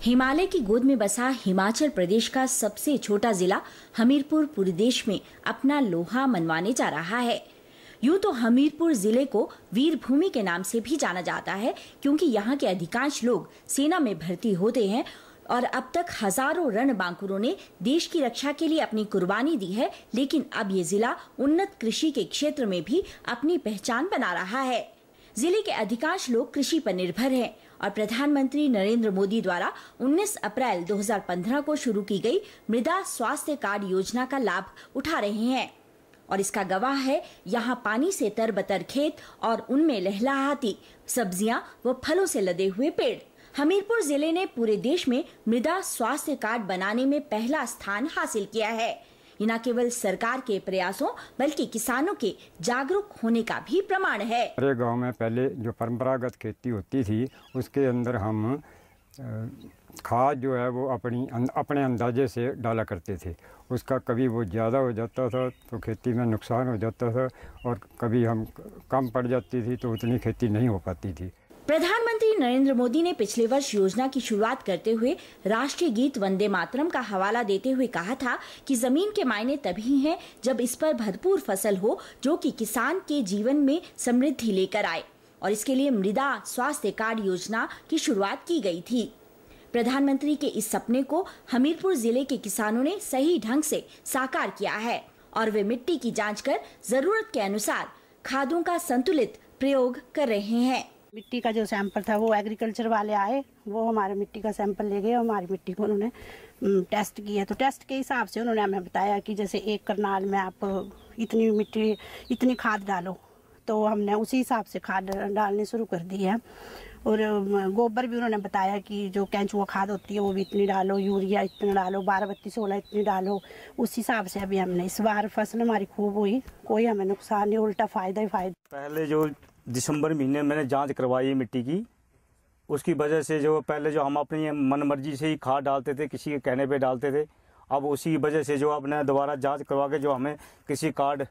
हिमालय की गोद में बसा हिमाचल प्रदेश का सबसे छोटा जिला हमीरपुर पूरे देश में अपना लोहा मनवाने जा रहा है। यूं तो हमीरपुर जिले को वीर भूमि के नाम से भी जाना जाता है, क्योंकि यहाँ के अधिकांश लोग सेना में भर्ती होते हैं और अब तक हजारों रणबांकुरों ने देश की रक्षा के लिए अपनी कुर्बानी दी है। लेकिन अब ये जिला उन्नत कृषि के क्षेत्र में भी अपनी पहचान बना रहा है। जिले के अधिकांश लोग कृषि पर निर्भर हैं और प्रधानमंत्री नरेंद्र मोदी द्वारा 19 अप्रैल 2015 को शुरू की गई मृदा स्वास्थ्य कार्ड योजना का लाभ उठा रहे हैं। और इसका गवाह है यहाँ पानी से तरबतर खेत और उनमें लहलहाती सब्जियां व फलों से लदे हुए पेड़। हमीरपुर जिले ने पूरे देश में मृदा स्वास्थ्य कार्ड बनाने में पहला स्थान हासिल किया है। ये न केवल सरकार के प्रयासों बल्कि किसानों के जागरूक होने का भी प्रमाण है। हमारे गांव में पहले जो परंपरागत खेती होती थी उसके अंदर हम खाद जो है वो अपने अंदाजे से डाला करते थे। उसका कभी वो ज़्यादा हो जाता था तो खेती में नुकसान हो जाता था और कभी हम कम पड़ जाती थी तो उतनी खेती नहीं हो पाती थी। प्रधानमंत्री नरेंद्र मोदी ने पिछले वर्ष योजना की शुरुआत करते हुए राष्ट्रीय गीत वंदे मातरम का हवाला देते हुए कहा था कि जमीन के मायने तभी हैं जब इस पर भरपूर फसल हो, जो कि किसान के जीवन में समृद्धि लेकर आए। और इसके लिए मृदा स्वास्थ्य कार्ड योजना की शुरुआत की गई थी। प्रधानमंत्री के इस सपने को हमीरपुर जिले के किसानों ने सही ढंग से साकार किया है और वे मिट्टी की जाँच कर जरूरत के अनुसार खादों का संतुलित प्रयोग कर रहे हैं। मिट्टी का जो सैंपल था वो एग्रीकल्चर वाले आए, वो हमारे मिट्टी का सैंपल ले गए। हमारी मिट्टी को उन्होंने टेस्ट किया, तो टेस्ट के हिसाब से उन्होंने हमें बताया कि जैसे एक करनाल में आप इतनी मिट्टी इतनी खाद डालो, तो हमने उसी हिसाब से खाद डालनी शुरू कर दी है। और गोबर भी उन्होंने बताया कि जो केंचुआ खाद होती है वो भी इतनी डालो, यूरिया इतना डालो, 12-32-16 इतनी डालो। उस हिसाब से अभी हमने इस बार फसल हमारी खूब हुई, कोई हमें नुकसान नहीं, उल्टा फ़ायदा ही फ़ायदा। पहले जो दिसंबर महीने मैंने जांच करवाई मिट्टी की, उसकी वजह से जो पहले जो हम अपनी मन मर्जी से ही खाद डालते थे, किसी के कहने पे डालते थे, अब उसी वजह से जो अपने दोबारा जांच करवा के जो हमें किसी कार्ड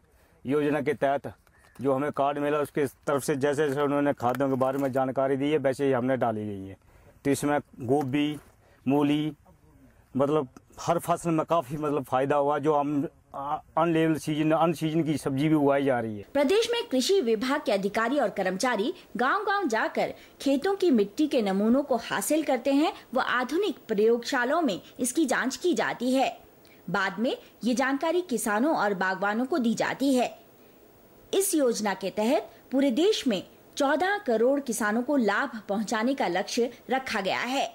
योजना के तहत जो हमें कार्ड मिला उसके तरफ से जैसे जैसे उन्होंने खादों के बारे में जानकारी दी है वैसे ही हमने डाली गई है। तो इसमें गोभी, मूली, मतलब हर फसल में काफ़ी मतलब फ़ायदा हुआ। जो हम अन सीजन की सब्जी भी उगाई जा रही है। प्रदेश में कृषि विभाग के अधिकारी और कर्मचारी गांव-गांव जाकर खेतों की मिट्टी के नमूनों को हासिल करते हैं व आधुनिक प्रयोगशालाओं में इसकी जांच की जाती है। बाद में ये जानकारी किसानों और बागवानों को दी जाती है। इस योजना के तहत पूरे देश में 14 करोड़ किसानों को लाभ पहुंचाने का लक्ष्य रखा गया है।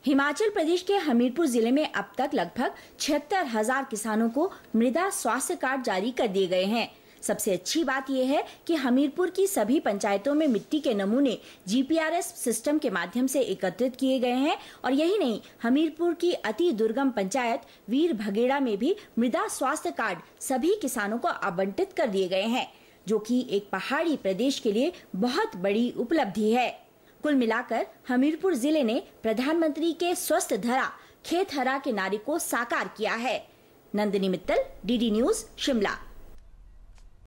हिमाचल प्रदेश के हमीरपुर जिले में अब तक लगभग 76,000 किसानों को मृदा स्वास्थ्य कार्ड जारी कर दिए गए हैं। सबसे अच्छी बात यह है कि हमीरपुर की सभी पंचायतों में मिट्टी के नमूने GPRS सिस्टम के माध्यम से एकत्रित किए गए हैं। और यही नहीं, हमीरपुर की अति दुर्गम पंचायत वीर भगेड़ा में भी मृदा स्वास्थ्य कार्ड सभी किसानों को आवंटित कर दिए गए हैं, जो कि एक पहाड़ी प्रदेश के लिए बहुत बड़ी उपलब्धि है। कुल मिलाकर हमीरपुर जिले ने प्रधानमंत्री के स्वस्थ धरा खेत हरा के नारे को साकार किया है। Nandini Mittal, DD news, Shimla.